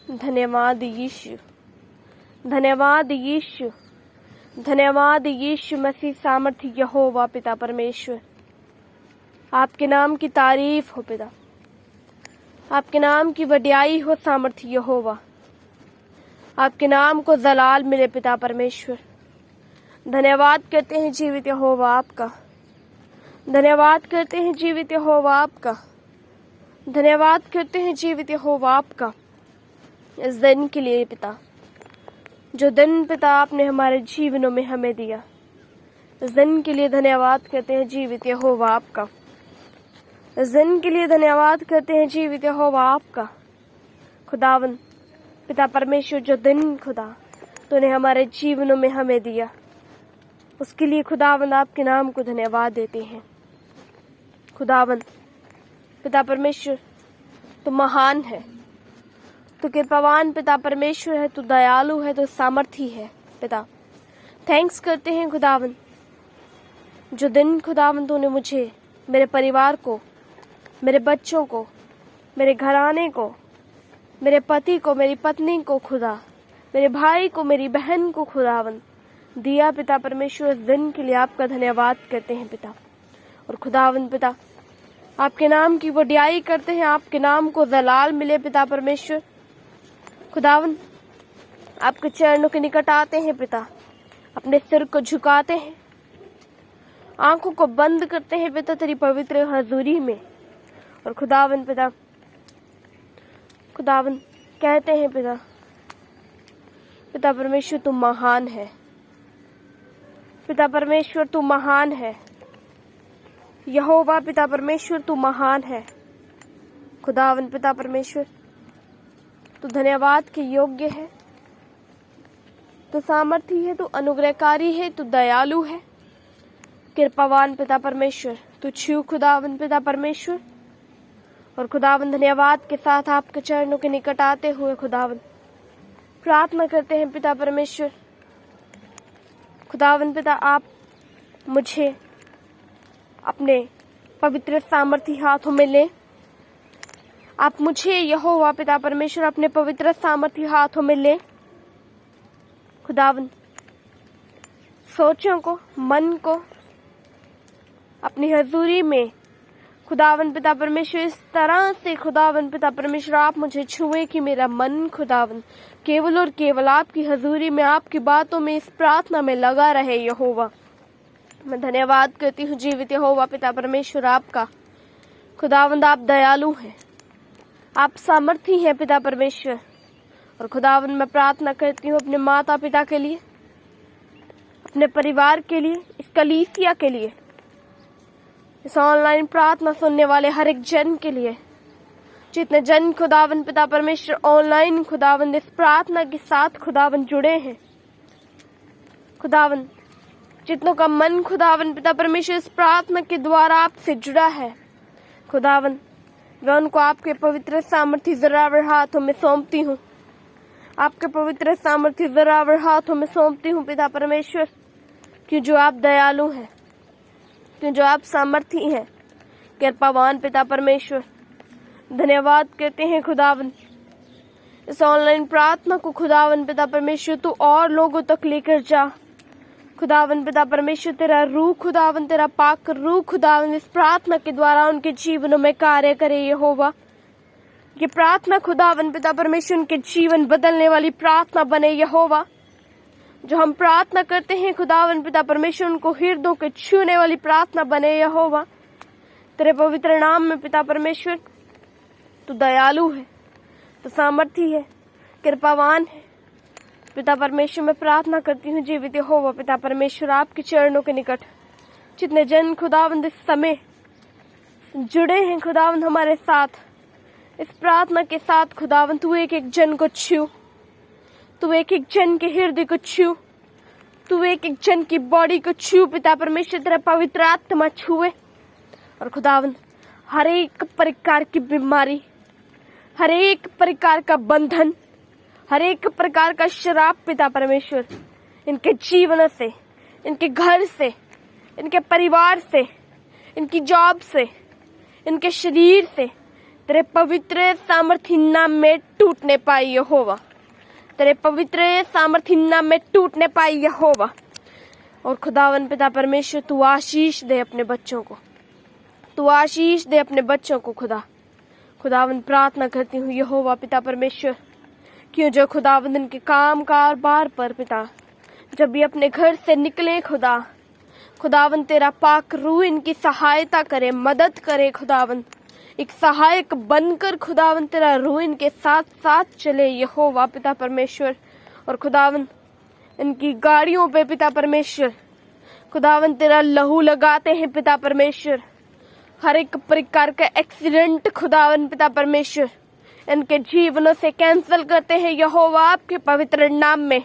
धन्यवाद यीशु, धन्यवाद यीशु, धन्यवाद यीशु मसीह सामर्थ्य यहोवा पिता परमेश्वर। आपके नाम की तारीफ हो पिता, आपके नाम की वड्याई हो सामर्थ्य यहोवा। आपके नाम को जलाल मिले पिता परमेश्वर। धन्यवाद करते हैं जीवित यहोवा आपका, धन्यवाद करते हैं जीवित यहोवा आपका, धन्यवाद करते हैं जीवित यहोवा आपका इस दिन के लिए पिता, जो दिन पिता आपने हमारे जीवनों में हमें दिया। इस दिन के लिए धन्यवाद करते हैं जीवित यहोवा आपका, इस दिन के लिए धन्यवाद करते हैं जीवित यहोवा आपका। खुदावन पिता परमेश्वर, जो दिन खुदा तूने हमारे जीवनों में हमें दिया, उसके लिए खुदावन आपके नाम को धन्यवाद देते हैं। खुदावन पिता परमेश्वर, तू महान है, तू कृपावान पिता परमेश्वर है, तू दयालु है, तू सामर्थी है पिता। थैंक्स करते हैं खुदावन, जो दिन खुदावन तूने मुझे, मेरे परिवार को, मेरे बच्चों को, मेरे घराने को, मेरे पति को, मेरी पत्नी को खुदा, मेरे भाई को, मेरी बहन को खुदावन दिया पिता परमेश्वर। इस दिन के लिए आपका धन्यवाद करते हैं पिता। और खुदावन पिता, आपके नाम की वड्याई करते हैं, आपके नाम को जलाल मिले पिता परमेश्वर। खुदावन आपके चरणों के निकट आते हैं पिता, अपने सिर को झुकाते हैं, आंखों को बंद करते हैं पिता तेरी पवित्र हजूरी में। और खुदावन पिता, खुदावन कहते हैं पिता, पिता परमेश्वर तू महान है, पिता परमेश्वर तू महान है यहोवा, पिता परमेश्वर तू महान है। खुदावन पिता परमेश्वर, तू धन्यवाद के योग्य है, तू सामर्थी है, तू अनुग्रहकारी है, तू दयालु है, कृपावान पिता परमेश्वर, तू छू खुदावन पिता परमेश्वर। और खुदावन धन्यवाद के साथ आपके चरणों के निकट आते हुए खुदावन प्रार्थना करते हैं पिता परमेश्वर। खुदावन पिता, आप मुझे अपने पवित्र सामर्थी हाथों में ले, आप मुझे यहोवा पिता परमेश्वर अपने पवित्र सामर्थी हाथों में ले। खुदावन सोचों को, मन को अपनी हजूरी में खुदावन पिता परमेश्वर इस तरह से खुदावन पिता परमेश्वर आप मुझे छुए कि मेरा मन खुदावन केवल और केवल आपकी हजूरी में, आपकी बातों में, इस प्रार्थना में लगा रहे यहोवा। मैं धन्यवाद करती हूँ जीवित यहोवा पिता परमेश्वर आपका। खुदावंद आप दयालु हैं, आप सामर्थी हैं पिता परमेश्वर। और खुदावंद मैं प्रार्थना करती हूँ अपने माता पिता के लिए, अपने परिवार के लिए, इस कलीसिया के लिए, इस ऑनलाइन प्रार्थना सुनने वाले हर एक जन के लिए, जितने जन खुदावन पिता परमेश्वर ऑनलाइन खुदावन इस प्रार्थना के साथ खुदावन जुड़े हैं। खुदावन जितनों का मन खुदावन पिता परमेश्वर इस प्रार्थना के द्वारा आपसे जुड़ा है, खुदावन मैं उनको आपके पवित्र सामर्थी जरावर हाथों में सौंपती हूँ, आपके पवित्र सामर्थी जरावर हाथों में सौंपती हूँ पिता परमेश्वर। क्यों जो आप दयालु हैं, क्यों जो आप सामर्थी हैं, कृपावान पिता परमेश्वर। धन्यवाद करते हैं खुदावन, इस ऑनलाइन प्रार्थना को खुदावन पिता परमेश्वर तू और लोगों तक लेकर जा। खुदावन पिता परमेश्वर तेरा रूह खुदावन, तेरा पाक रूह खुदावन इस प्रार्थना के द्वारा उनके जीवनों में कार्य करे यहोवा। ये प्रार्थना खुदावन पिता परमेश्वर उनके जीवन बदलने वाली प्रार्थना बने यहोवा। जो हम प्रार्थना करते हैं खुदावन पिता परमेश्वर उनको हृदयों के छूने वाली प्रार्थना बने यहोवा। तेरे पवित्र नाम में पिता परमेश्वर तू दयालु है, तू सामर्थी है, कृपावान है पिता परमेश्वर। मैं प्रार्थना करती हूँ जीवित यहोवा पिता परमेश्वर आपके चरणों के निकट जितने जन खुदावंद इस समय जुड़े हैं खुदावंद हमारे साथ इस प्रार्थना के साथ, खुदावंद तू एक एक जन को छू, तू एक एक जन के हृदय को छू, तू एक एक जन की बॉडी को छू पिता परमेश्वर। तेरा पवित्र आत्मा छुए और खुदावंद हर एक प्रकार की बीमारी, हर एक प्रकार का बंधन, हर एक प्रकार का शराब पिता परमेश्वर इनके जीवन से, इनके घर से, इनके परिवार से, इनकी जॉब से, इनके शरीर से तेरे पवित्र सामर्थी नाम में टूटने पाए यहोवा, तेरे पवित्र सामर्थी नाम में टूटने पाए यहोवा। और खुदावन पिता परमेश्वर, तू आशीष दे अपने बच्चों को, तू आशीष दे अपने बच्चों को। खुदावन प्रार्थना करती हूँ यहोवा पिता परमेश्वर, क्यों जो खुदावन इनके काम कारोबार पर पिता जब भी अपने घर से निकले खुदावन तेरा पाक रूह इनकी सहायता करे, मदद करे। खुदावन एक सहायक बनकर खुदावन तेरा रूह इनके साथ साथ चले यहोवा पिता परमेश्वर। और खुदावन इनकी गाड़ियों पे पिता परमेश्वर खुदावन तेरा लहू लगाते हैं पिता परमेश्वर। हर एक प्रकार का एक्सीडेंट खुदावन पिता परमेश्वर इनके जीवनों से कैंसिल करते हैं यहोवा आपके पवित्र नाम में।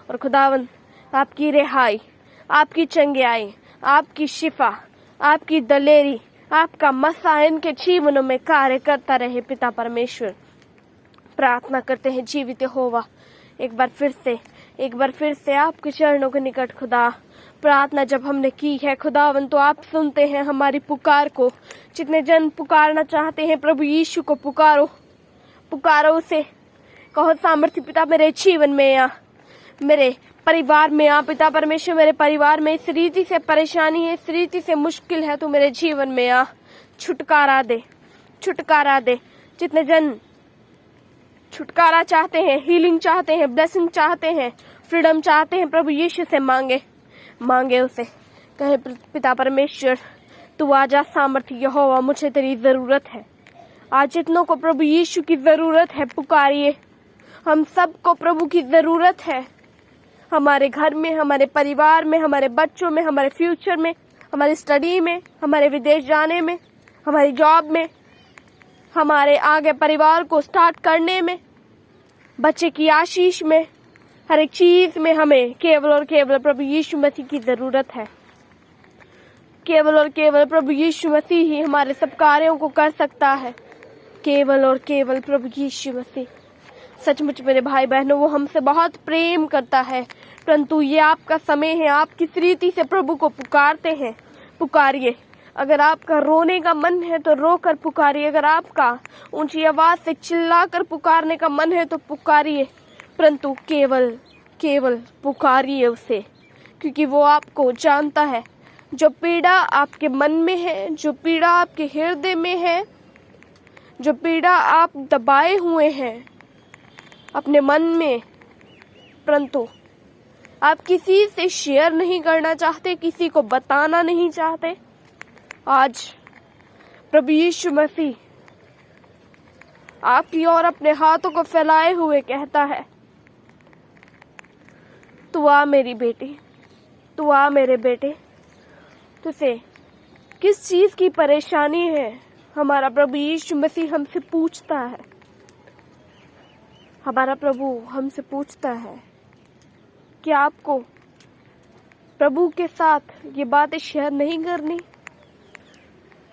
और खुदावन आपकी रिहाई, आपकी चंगियाई, आपकी शिफा, आपकी दलेरी, आपका मसा इनके जीवनों में कार्य करता रहे पिता परमेश्वर। प्रार्थना करते हैं जीवित यहोवा, एक बार फिर से आपके चरणों के निकट खुदा प्रार्थना जब हमने की है खुदावन, तो आप सुनते हैं हमारी पुकार को। जितने जन पुकारना चाहते हैं प्रभु यीशु को पुकारो उसे, कहो सामर्थ्य पिता मेरे जीवन में आ, मेरे परिवार में आ पिता परमेश्वर। मेरे परिवार में इस रीति से परेशानी है, इस रीति से मुश्किल है, तू मेरे जीवन में आ, छुटकारा दे। जितने जन छुटकारा चाहते हैं, हीलिंग चाहते हैं, ब्लेसिंग चाहते हैं, फ्रीडम चाहते हैं, प्रभु यीशु से मांगे उसे, कहे पिता परमेश्वर तू आजा सामर्थ्य यहोवा, मुझे तेरी जरूरत है। आज जितनों को प्रभु यीशु की जरूरत है पुकारिए, हम सबको प्रभु की जरूरत है। हमारे घर में, हमारे परिवार में, हमारे बच्चों में, हमारे फ्यूचर में, हमारी स्टडी में, हमारे विदेश जाने में, हमारी जॉब में, हमारे आगे परिवार को स्टार्ट करने में, बच्चे की आशीष में, हर एक चीज में हमें केवल और केवल प्रभु यीशु मसीह की जरूरत है। केवल और केवल प्रभु यीशु मसीह ही हमारे सब कार्यों को कर सकता है। केवल और केवल प्रभु यीशु मसीह। सचमुच मेरे भाई बहनों, वो हमसे बहुत प्रेम करता है, परंतु ये आपका समय है, आप किस रीति से प्रभु को पुकारते हैं, पुकारिए। अगर आपका रोने का मन है तो रो कर पुकारिए, अगर आपका ऊंची आवाज से चिल्लाकर पुकारने का मन है तो पुकारिए, परंतु केवल पुकारिए उसे, क्योंकि वो आपको जानता है। जो पीड़ा आपके मन में है, जो पीड़ा आपके हृदय में है, जो पीड़ा आप दबाए हुए हैं अपने मन में, परंतु आप किसी से शेयर नहीं करना चाहते, किसी को बताना नहीं चाहते, आज प्रभु यीशु मसीह आपकी ओर अपने हाथों को फैलाए हुए कहता है, तू आ मेरी बेटी, तू आ मेरे बेटे। तुझे किस चीज की परेशानी है, हमारा प्रभु यीशु मसीह हमसे पूछता है। हमारा प्रभु हमसे पूछता है कि आपको प्रभु के साथ ये बातें शेयर नहीं करनी,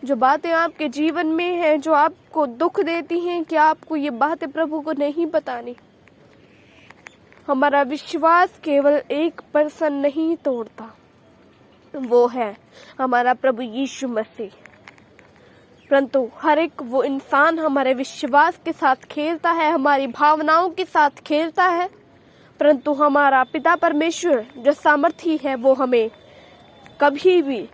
जो बातें आपके जीवन में हैं, जो आपको दुख देती हैं, कि आपको ये बातें प्रभु को नहीं बतानी। हमारा विश्वास केवल एक पर्सन नहीं तोड़ता, वो है हमारा प्रभु यीशु मसीह, परंतु हर एक वो इंसान हमारे विश्वास के साथ खेलता है, हमारी भावनाओं के साथ खेलता है, परंतु हमारा पिता परमेश्वर जो सामर्थी है वो हमें कभी भी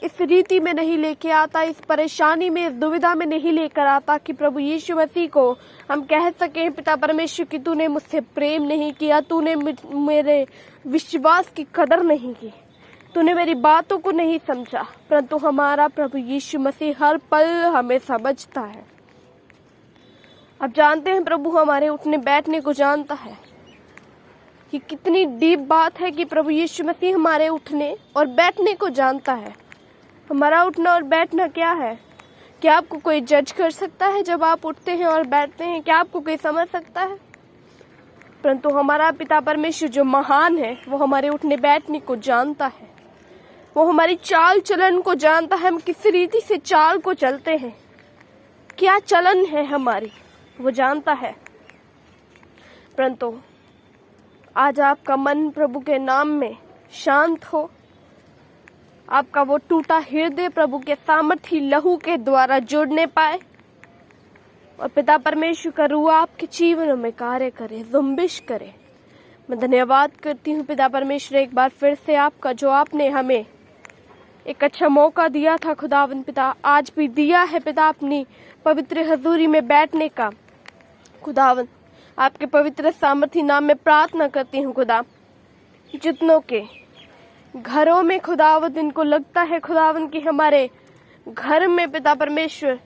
इस रीति में नहीं लेके आता, इस परेशानी में, इस दुविधा में नहीं लेकर आता कि प्रभु यीशु मसीह को हम कह सकें पिता परमेश्वर कि तूने मुझसे प्रेम नहीं किया, तूने मेरे विश्वास की कदर नहीं की, तूने मेरी बातों को नहीं समझा। परंतु हमारा प्रभु यीशु मसीह हर पल हमें समझता है। अब जानते हैं प्रभु हमारे उठने बैठने को जानता है। कि कितनी डीप बात है कि प्रभु यीशु मसीह हमारे उठने और बैठने को जानता है। हमारा उठना और बैठना क्या है? क्या आपको कोई जज कर सकता है जब आप उठते हैं और बैठते हैं? क्या आपको कोई समझ सकता है? परंतु हमारा पिता परमेश्वर जो महान है वो हमारे उठने बैठने को जानता है। वो हमारी चाल चलन को जानता है, हम किस रीति से चाल को चलते हैं, क्या चलन है हमारी, वो जानता है। परंतु आज आपका मन प्रभु के नाम में शांत हो, आपका वो टूटा हृदय प्रभु के सामर्थी लहू के द्वारा जुड़ने पाए, और पिता परमेश्वर का रूह आपके जीवनों में कार्य करे, जुम्बिश करे। मैं धन्यवाद करती हूँ पिता परमेश्वर एक बार फिर से आपका, जो आपने हमें एक अच्छा मौका दिया था खुदावन पिता, आज भी दिया है पिता अपनी पवित्र हजूरी में बैठने का। खुदावन आपके पवित्र सामर्थी नाम में प्रार्थना करती हूँ खुदा, जितनों के घरों में खुदावन इनको लगता है खुदावन कि हमारे घर में पिता परमेश्वर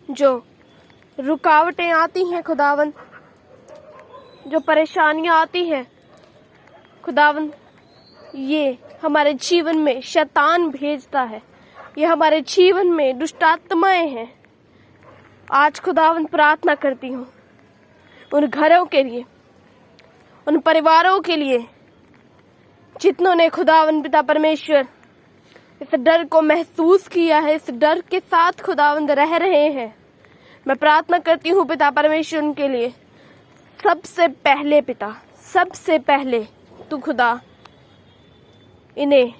जो रुकावटें आती हैं खुदावन, जो परेशानियां आती हैं खुदावन, ये हमारे जीवन में शैतान भेजता है, ये हमारे जीवन में दुष्ट आत्माएं हैं। आज खुदावन प्रार्थना करती हूँ उन घरों के लिए, उन परिवारों के लिए जितनों ने खुदावन पिता परमेश्वर इस डर को महसूस किया है, इस डर के साथ खुदावन रह रहे हैं। मैं प्रार्थना करती हूँ पिता परमेश्वर उनके लिए। सबसे पहले पिता, सबसे पहले तू खुदा इन्हें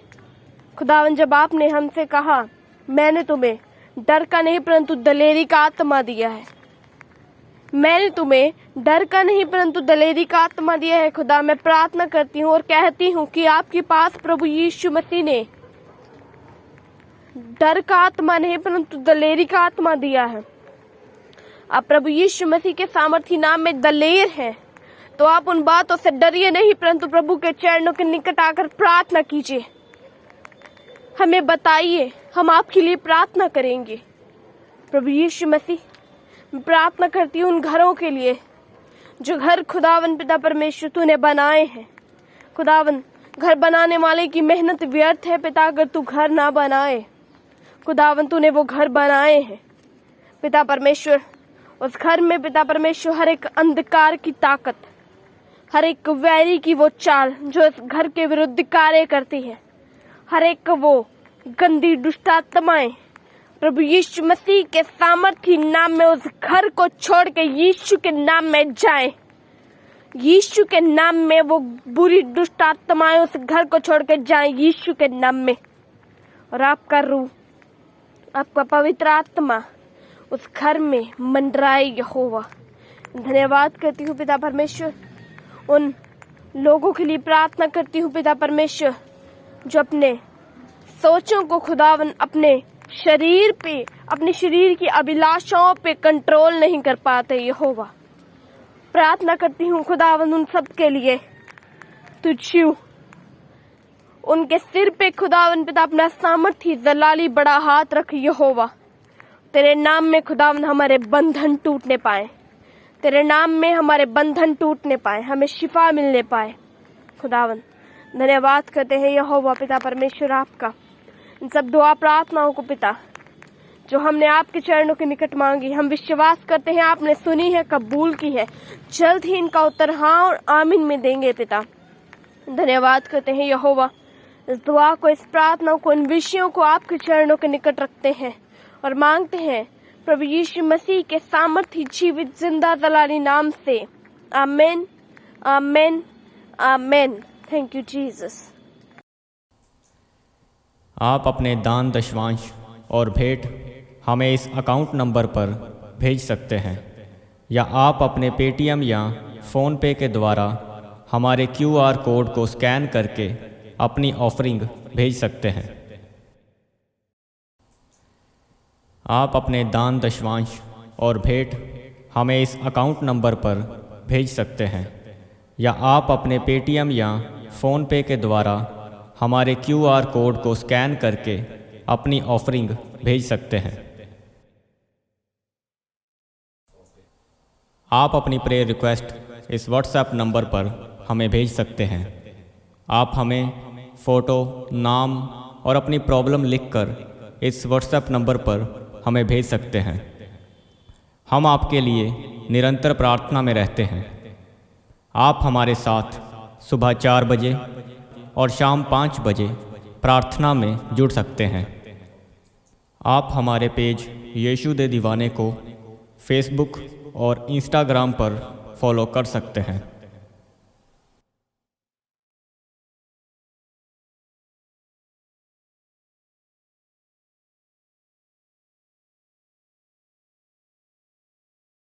खुदावन, जब आपने हमसे कहा मैंने तुम्हें डर का नहीं परंतु दलेरी का आत्मा दिया है, मैंने तुम्हें डर का नहीं परंतु दलेरी का आत्मा दिया है खुदा, मैं प्रार्थना करती हूँ और कहती हूँ कि आपके पास प्रभु यीशु मसीह ने डर का आत्मा नहीं परंतु दलेरी का आत्मा दिया है। आप प्रभु यीशु मसीह के सामर्थी नाम में दलेर हैं, तो आप उन बातों से डरिए नहीं परंतु प्रभु के चरणों के निकट आकर प्रार्थना कीजिए। हमें बताइए, हम आपके लिए प्रार्थना करेंगे। प्रभु यीशु मसीह, मैं प्रार्थना करती हूँ उन घरों के लिए जो घर खुदावन पिता परमेश्वर तूने बनाए हैं। खुदावन, घर बनाने वाले की मेहनत व्यर्थ है पिता, अगर तू घर ना बनाए। खुदावन, तूने वो घर बनाए हैं पिता परमेश्वर, उस घर में पिता परमेश्वर हर एक अंधकार की ताकत, हर एक वैरी की वो चाल जो इस घर के विरुद्ध कार्य करती है, हर एक वो गंदी दुष्ट आत्माएं प्रभु यीशु मसीह के सामर्थी नाम में उस घर को छोड़ के यीशु के नाम में जाएं। यीशु के नाम में वो बुरी दुष्ट आत्माएं उस घर को छोड़ के जाएं यीशु के नाम में। और आपका रूह, आपका पवित्र आत्मा उस घर में मंडराए यहोवा। धन्यवाद करती हूँ पिता परमेश्वर, उन लोगों के लिए प्रार्थना करती हूँ पिता परमेश्वर जो अपने सोचों को खुदावन अपने शरीर पे, अपने शरीर की अभिलाषाओं पे कंट्रोल नहीं कर पाते यहोवा। प्रार्थना करती हूँ खुदावन उन सब के लिए, तू छू उनके सिर पे खुदावन पिता अपना सामर्थी जलाली बड़ा हाथ रख यहोवा। तेरे नाम में खुदावन हमारे बंधन टूटने पाए, तेरे नाम में हमारे बंधन टूटने पाए, हमें शिफा मिलने पाए। खुदावन धन्यवाद करते हैं यहोवा पिता परमेश्वर आपका, इन सब दुआ प्रार्थनाओं को पिता जो हमने आपके चरणों के निकट मांगी, हम विश्वास करते हैं आपने सुनी है, कबूल की है। जल्द ही इनका उत्तर हाँ और आमीन में देंगे पिता। धन्यवाद करते हैं यहोवा, इस दुआ को, इस प्रार्थना को, इन विषयों को आपके चरणों के निकट रखते हैं और मांगते हैं प्रभु यीशु मसीह के सामर्थी जीवित जिंदा जलाली नाम से। आमीन, आमीन, आमीन। Thank you Jesus. आप अपने दान दशवांश और भेंट हमें इस अकाउंट नंबर पर भेज सकते हैं, या आप अपने पेटीएम या फ़ोन पे के द्वारा हमारे QR कोड को स्कैन करके अपनी ऑफरिंग भेज सकते हैं। आप अपने दान दशवांश और भेंट हमें इस अकाउंट नंबर पर भेज सकते हैं, या आप अपने पेटीएम या फ़ोन पे के द्वारा हमारे QR कोड को स्कैन करके अपनी ऑफरिंग भेज सकते हैं। आप अपनी प्रेयर रिक्वेस्ट इस व्हाट्सएप नंबर पर हमें भेज सकते हैं। आप हमें फ़ोटो, नाम और अपनी प्रॉब्लम लिखकर इस व्हाट्सएप नंबर पर हमें भेज सकते हैं। हम आपके लिए निरंतर प्रार्थना में रहते हैं। आप हमारे साथ सुबह 4 बजे और शाम 5 बजे प्रार्थना में जुड़ सकते हैं। आप हमारे पेज यीशु दे दीवाने को फेसबुक और इंस्टाग्राम पर फॉलो कर सकते हैं।